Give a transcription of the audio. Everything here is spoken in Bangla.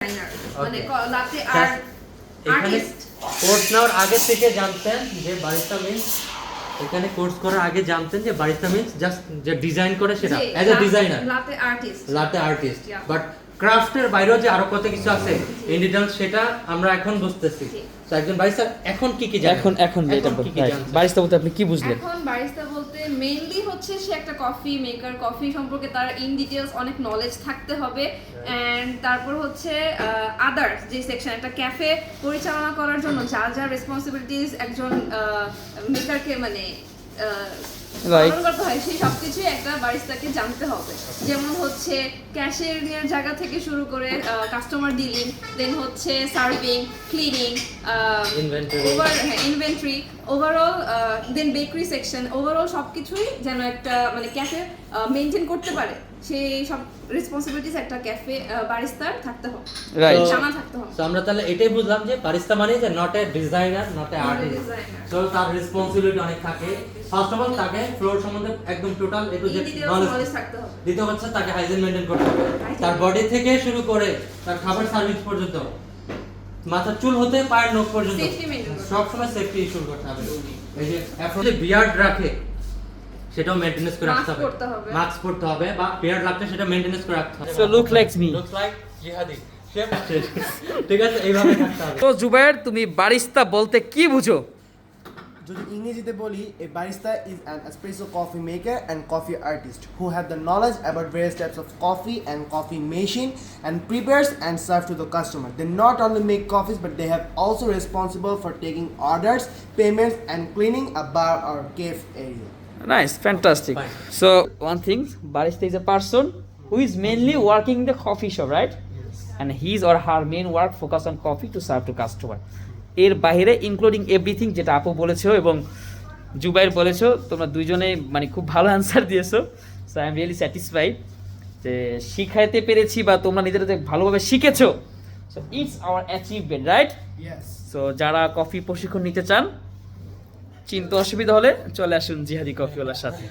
মানে লাতে আর্টিস্ট কোর্স নেওয়ার আগে থেকে জানতেন যে বারিস্তা মিন্স এখানে কোর্স করার আগে জানতেন যে বারিস্তা মিন্স জাস্ট যে ডিজাইন করে সেটা as a designer latte artist but ক্রাফটের বাইরেও যে আরো কত কিছু আছে ইন ডিটেইলস সেটা আমরা এখন বুঝতেছি তো একজন বারিস্তা এখন কি কি জানেন এখন যেটা বারিস্তা বলতে আপনি কি বুঝলেন? এখন বারিস্তা বলতে মেইনলি হচ্ছে সে একটা কফি মেকার, কফি সম্পর্কে তার ইন ডিটেইলস অনেক নলেজ থাকতে হবে এন্ড তারপর হচ্ছে আদার্স যে সেকশন একটা ক্যাফে পরিচালনা করার জন্য যা যা রেসপন্সিবিলিটিস একজন মেকারকে মানে পালন করতে হয় সেই সবকিছুই একটা বারিস্তাকে জানতে হবে। যেমন হচ্ছে ক্যাশিয়ারের জায়গা থেকে শুরু করে কাস্টমার ডিলিং, দেন হচ্ছে সার্ভিং, ক্লিনিং, ইনভেন্টরি, ওভারঅল দেন বেকারি সেকশন, ওভারঅল সবকিছুই যেন একটা মানে ক্যাফে মেইনটেইন করতে পারে সেই সব রেসপন্সিবিলিটিস একটা ক্যাফে বারিস্তার থাকতে হবে, রাইট জানা থাকতে হবে। সো আমরা তাহলে এটাই বুঝলাম যে বারিস্তা মানে যে not a designer not a artist. So তার রেসপন্সিবিলিটি অনেক থাকে। ফার্স্ট অফ অল তাকে ফ্লোর সম্বন্ধে একদম total A to Z knowledge থাকতে হবে। দ্বিতীয় হচ্ছে তাকে হাইজিন মেইনটেইন করতে হবে, তার বডি থেকে শুরু করে তার খাবার সার্ভিস পর্যন্ত, মাথার চুল হতে পায়ের নখ পর্যন্ত সব সময় সেফটি ইস্যু করতে হবে। এই যে এখন যে বিয়ার্ড রাখে সেটাও মেইনটেনেন্স করে রাখতে হবে, মাস্ক পরতে হবে বা বিয়ার্ড রাখলে সেটা মেইনটেনেন্স করে রাখতে হবে। So look likes me, looks like জিহাদি ঠিক আছে, এইভাবে রাখতে হবে। তো জুবায়ের তুমি বারিস্তা বলতে কি বুঝো? যদি ইংরেজিতে বলি, a barista is an espresso coffee maker and coffee artist who have the knowledge about various types of coffee and coffee machine and prepares and serve to the customer. They not only make coffees but they have also responsible for taking orders, payments and cleaning a bar or cafe area. Nice, fantastic. Fine. So one thing, barista is a person who is mainly working in the coffee shop, right? And his or her main work focus on coffee to serve to customer. এর বাইরে ইনক্লুডিং এভরিথিং যেটা আপু বলেছো এবং জুবাইর বলেছো, তোমরা দুইজনে মানে খুব ভালো অ্যান্সার দিয়েছো। So I am really satisfied যে শিখাইতে পেরেছি বা তোমরা নিজেরা ভালোভাবে শিখেছো। So it's hour achievement, right? Yes. So যারা কফি প্রশিক্ষণ নিতে চান, চিন্তা অসুবিধা হলে চলে আসুন জিহাদি কফিওয়ালার সাথে।